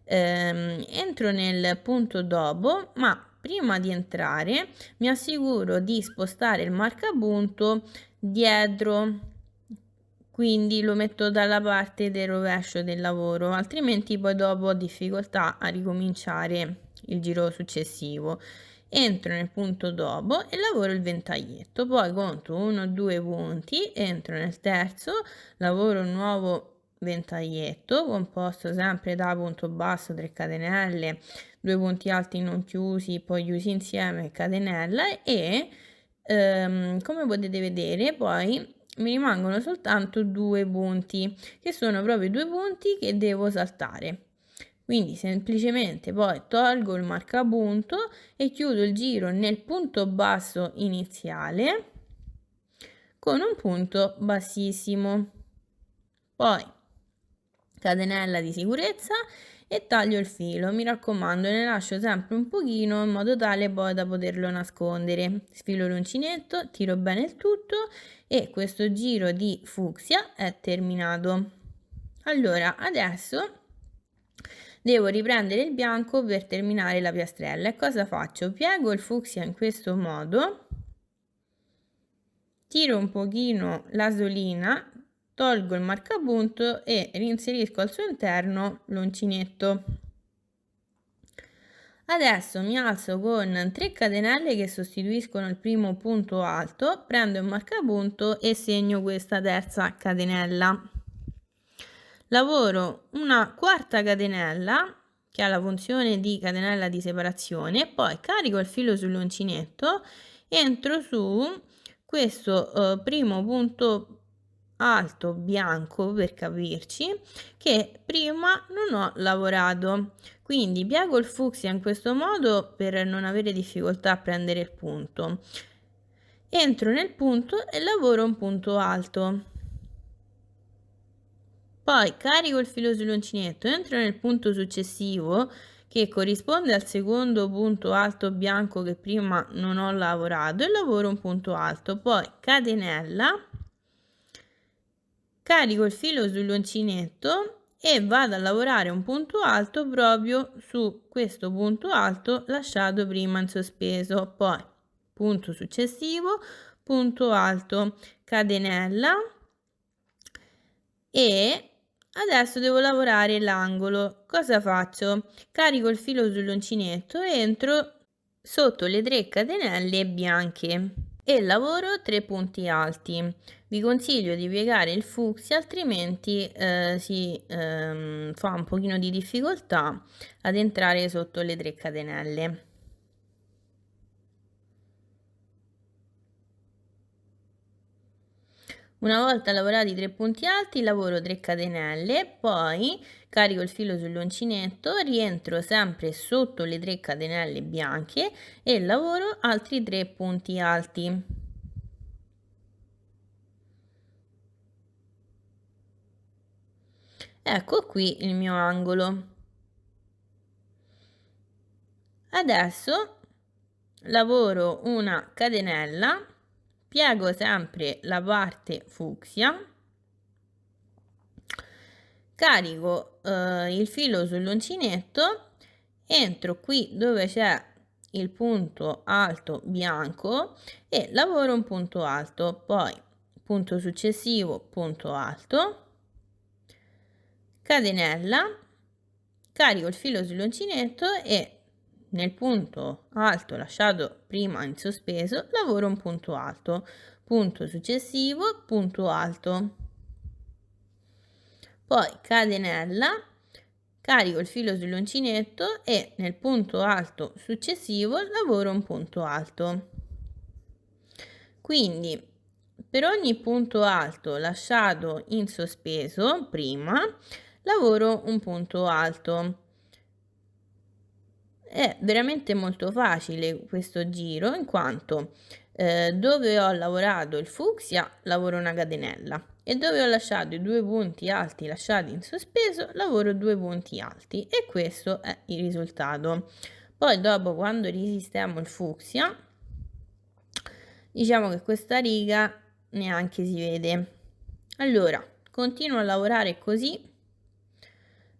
A: Entro nel punto dopo, ma prima di entrare mi assicuro di spostare il marcapunto dietro, quindi lo metto dalla parte del rovescio del lavoro, altrimenti poi dopo ho difficoltà a ricominciare il giro successivo. Entro nel punto dopo e lavoro il ventaglietto, poi conto 1, 2 punti, entro nel terzo, lavoro un nuovo ventaglietto composto sempre da punto basso, 3 catenelle, 2 punti alti non chiusi, poi chiusi insieme, catenella, e come potete vedere poi mi rimangono soltanto 2 punti, che sono proprio i 2 punti che devo saltare. Quindi semplicemente poi tolgo il marcapunto e chiudo il giro nel punto basso iniziale con un punto bassissimo. Poi catenella di sicurezza e taglio il filo. Mi raccomando, ne lascio sempre un pochino in modo tale poi da poterlo nascondere. Sfilo l'uncinetto, tiro bene il tutto e questo giro di fucsia è terminato. Allora, adesso devo riprendere il bianco per terminare la piastrella. E cosa faccio? Piego il fucsia in questo modo, tiro un pochino l'asolina, tolgo il marcapunto e reinserisco al suo interno l'uncinetto. Adesso mi alzo con 3 catenelle che sostituiscono il primo punto alto, prendo il marcapunto e segno questa terza catenella. Lavoro una quarta catenella che ha la funzione di catenella di separazione, poi carico il filo sull'uncinetto, entro su questo primo punto alto bianco, per capirci, che prima non ho lavorato. Quindi piego il fucsia in questo modo per non avere difficoltà a prendere il punto. Entro nel punto e lavoro un punto alto. Poi carico il filo sull'uncinetto, entro nel punto successivo che corrisponde al secondo punto alto bianco che prima non ho lavorato e lavoro un punto alto. Poi catenella, carico il filo sull'uncinetto e vado a lavorare un punto alto proprio su questo punto alto lasciato prima in sospeso. Poi punto successivo, punto alto, catenella, e adesso devo lavorare l'angolo. Cosa faccio? Carico il filo sull'uncinetto e entro sotto le 3 catenelle bianche e lavoro 3 punti alti. Vi consiglio di piegare il fucsia, altrimenti si fa un pochino di difficoltà ad entrare sotto le 3 catenelle. Una volta lavorati i 3 punti alti, lavoro 3 catenelle, poi carico il filo sull'uncinetto, rientro sempre sotto le 3 catenelle bianche e lavoro altri 3 punti alti. Ecco qui il mio angolo. Adesso lavoro una catenella, piego sempre la parte fucsia, carico il filo sull'uncinetto, entro qui dove c'è il punto alto bianco e lavoro un punto alto, poi punto successivo, punto alto, catenella, carico il filo sull'uncinetto e nel punto alto lasciato prima in sospeso lavoro un punto alto, punto successivo, punto alto, poi catenella, carico il filo sull'uncinetto e nel punto alto successivo lavoro un punto alto. Quindi per ogni punto alto lasciato in sospeso prima lavoro un punto alto. È veramente molto facile questo giro in quanto dove ho lavorato il fucsia lavoro una catenella e dove ho lasciato i 2 punti alti lasciati in sospeso lavoro 2 punti alti e questo è il risultato. Poi dopo quando risistemo il fucsia diciamo che questa riga neanche si vede. Allora continuo a lavorare così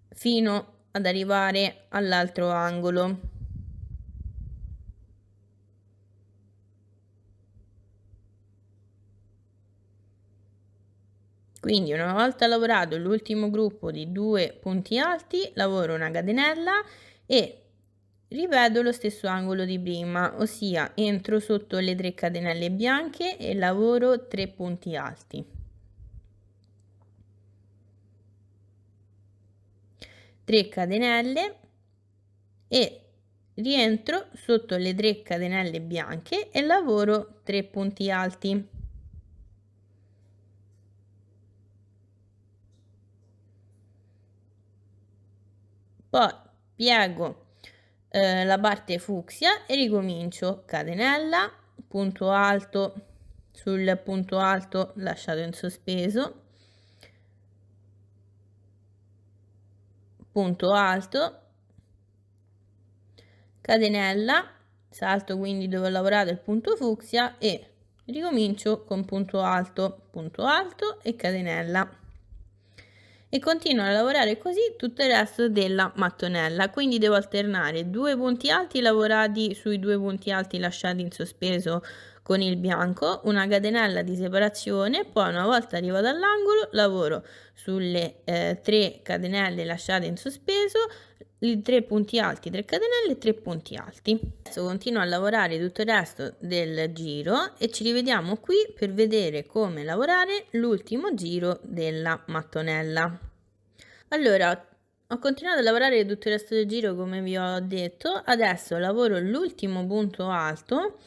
A: fino ad arrivare all'altro angolo. Quindi una volta lavorato l'ultimo gruppo di 2 punti alti, lavoro una catenella e ripeto lo stesso angolo di prima, ossia entro sotto le 3 catenelle bianche e lavoro 3 punti alti. 3 catenelle e rientro sotto le 3 catenelle bianche e lavoro 3 punti alti. Poi piego la parte fucsia e ricomincio catenella, punto alto sul punto alto lasciato in sospeso, punto alto, catenella, salto quindi dove ho lavorato il punto fucsia e ricomincio con punto alto e catenella. E continuo a lavorare così tutto il resto della mattonella, quindi devo alternare 2 punti alti lavorati sui 2 punti alti lasciati in sospeso con il bianco, una catenella di separazione, poi una volta arrivato all'angolo lavoro sulle 3 catenelle lasciate in sospeso, i 3 punti alti, 3 catenelle e 3 punti alti. Adesso continuo a lavorare tutto il resto del giro e ci rivediamo qui per vedere come lavorare l'ultimo giro della mattonella. Allora, ho continuato a lavorare tutto il resto del giro come vi ho detto, adesso lavoro l'ultimo punto alto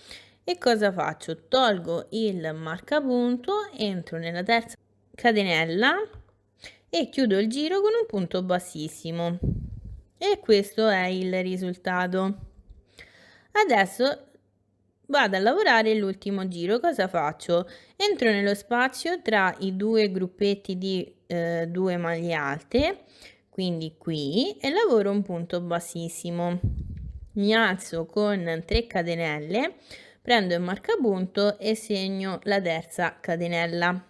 A: e cosa faccio? Tolgo il marcapunto, entro nella terza catenella e chiudo il giro con un punto bassissimo. E questo è il risultato. Adesso vado a lavorare l'ultimo giro. Cosa faccio? Entro nello spazio tra i 2 gruppetti di 2 maglie alte, quindi qui, e lavoro un punto bassissimo. Mi alzo con 3 catenelle, prendo il marcapunto e segno la terza catenella.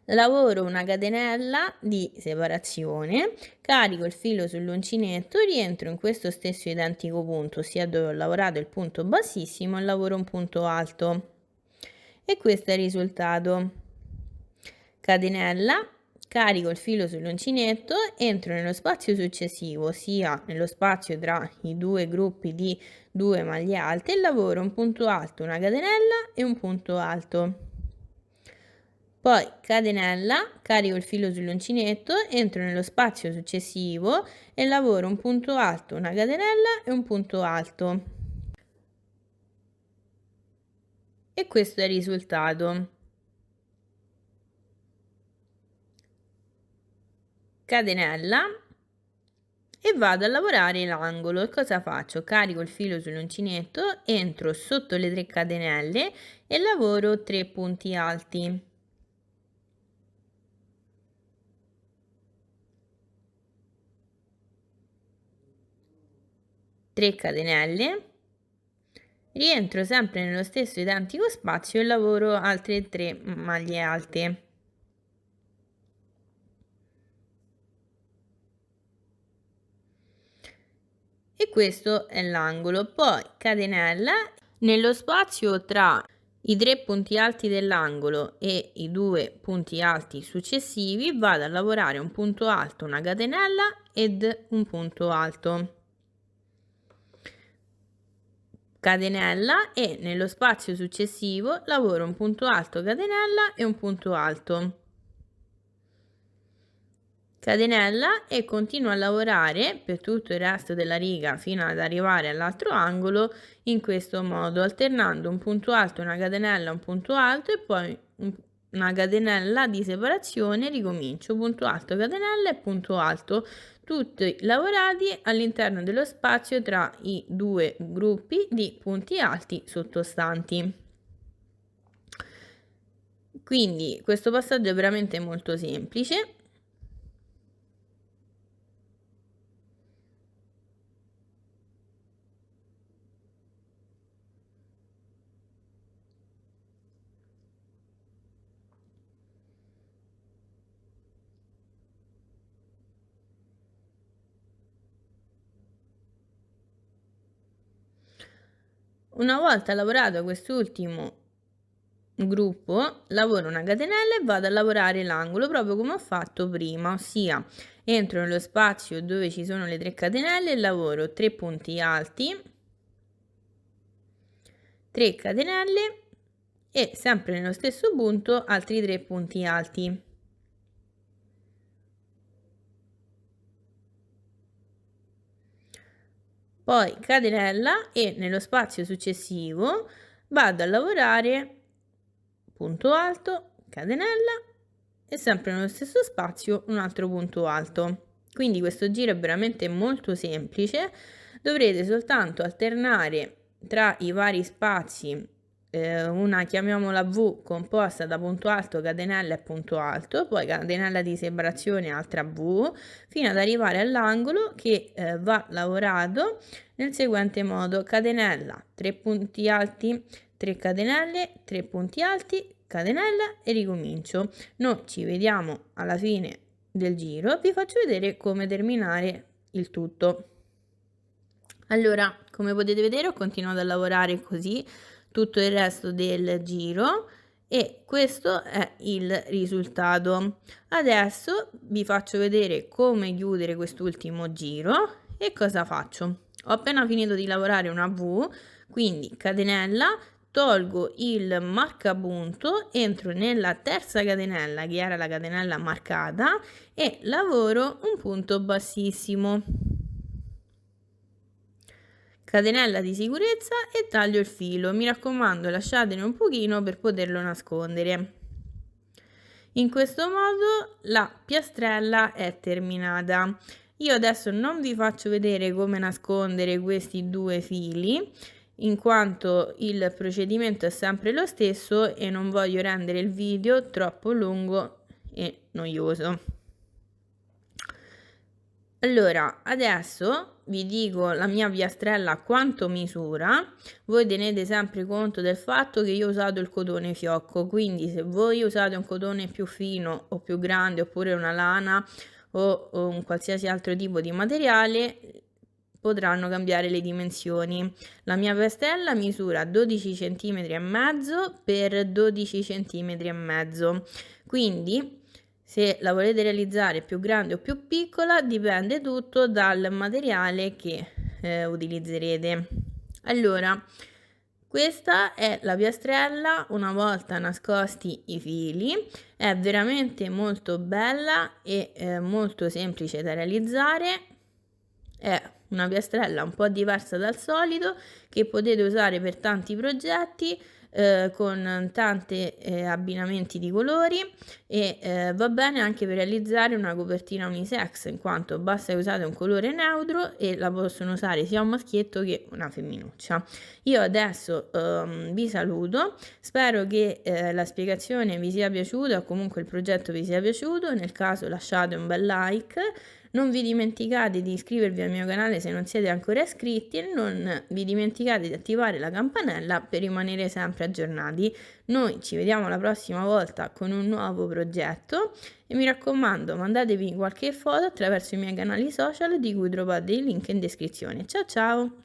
A: Lavoro una catenella di separazione, carico il filo sull'uncinetto, rientro in questo stesso identico punto, ossia dove ho lavorato il punto bassissimo, e lavoro un punto alto. E questo è il risultato. Catenella, carico il filo sull'uncinetto, entro nello spazio successivo, ossia nello spazio tra i 2 gruppi di 2 maglie alte, e lavoro un punto alto, una catenella e un punto alto. Poi catenella, carico il filo sull'uncinetto, entro nello spazio successivo e lavoro un punto alto, una catenella e un punto alto. E questo è il risultato. catenella e vado a lavorare l'angolo. Cosa faccio? Carico il filo sull'uncinetto, entro sotto le 3 catenelle e lavoro 3 punti alti. Tre catenelle, rientro sempre nello stesso identico spazio e lavoro altre 3 maglie alte. E questo è l'angolo. Poi catenella, nello spazio tra i 3 punti alti dell'angolo e i 2 punti alti successivi vado a lavorare un punto alto, una catenella ed un punto alto. Catenella e nello spazio successivo lavoro un punto alto, catenella e un punto alto. Catenella e continuo a lavorare per tutto il resto della riga fino ad arrivare all'altro angolo in questo modo, alternando un punto alto, una catenella, un punto alto e poi una catenella di separazione. Ricomincio punto alto, catenella e punto alto, tutti lavorati all'interno dello spazio tra i 2 gruppi di punti alti sottostanti. Quindi questo passaggio è veramente molto semplice. Una volta lavorato quest'ultimo gruppo, lavoro una catenella e vado a lavorare l'angolo proprio come ho fatto prima, ossia entro nello spazio dove ci sono le 3 catenelle e lavoro 3 punti alti, 3 catenelle e sempre nello stesso punto altri 3 punti alti. Poi catenella e nello spazio successivo vado a lavorare punto alto, catenella e sempre nello stesso spazio un altro punto alto. Quindi questo giro è veramente molto semplice, dovrete soltanto alternare tra i vari spazi una, chiamiamola V, composta da punto alto, catenella e punto alto, poi catenella di separazione, altra V, fino ad arrivare all'angolo che va lavorato nel seguente modo: catenella, 3 punti alti, 3 catenelle, 3 punti alti, catenella e ricomincio. Noi ci vediamo alla fine del giro, vi faccio vedere come terminare il tutto. Allora, come potete vedere, ho continuato a lavorare così tutto il resto del giro e questo è il risultato. Adesso vi faccio vedere come chiudere quest'ultimo giro e cosa faccio. Ho appena finito di lavorare una V, quindi catenella, tolgo il marcapunto, entro nella terza catenella che era la catenella marcata e lavoro un punto bassissimo, catenella di sicurezza e taglio il filo. Mi raccomando, lasciatene un pochino per poterlo nascondere. In questo modo la piastrella è terminata. Io adesso non vi faccio vedere come nascondere questi 2 fili, in quanto il procedimento è sempre lo stesso e non voglio rendere il video troppo lungo e noioso. Allora, adesso vi dico la mia piastrella quanto misura. Voi tenete sempre conto del fatto che io ho usato il cotone fiocco, quindi se voi usate un cotone più fino o più grande oppure una lana o un qualsiasi altro tipo di materiale, potranno cambiare le dimensioni. La mia piastrella misura 12 cm e mezzo per 12 cm e mezzo, quindi se la volete realizzare più grande o più piccola dipende tutto dal materiale che utilizzerete. Allora, questa è la piastrella una volta nascosti i fili, è veramente molto bella e molto semplice da realizzare, è una piastrella un po' diversa dal solito che potete usare per tanti progetti, con tanti abbinamenti di colori e va bene anche per realizzare una copertina unisex, in quanto basta che usate un colore neutro e la possono usare sia un maschietto che una femminuccia. Io adesso vi saluto, spero che la spiegazione vi sia piaciuta o comunque il progetto vi sia piaciuto, nel caso lasciate un bel like. Non vi dimenticate di iscrivervi al mio canale se non siete ancora iscritti e non vi dimenticate di attivare la campanella per rimanere sempre aggiornati. Noi ci vediamo la prossima volta con un nuovo progetto e mi raccomando, mandatevi qualche foto attraverso i miei canali social di cui trovate il link in descrizione. Ciao ciao!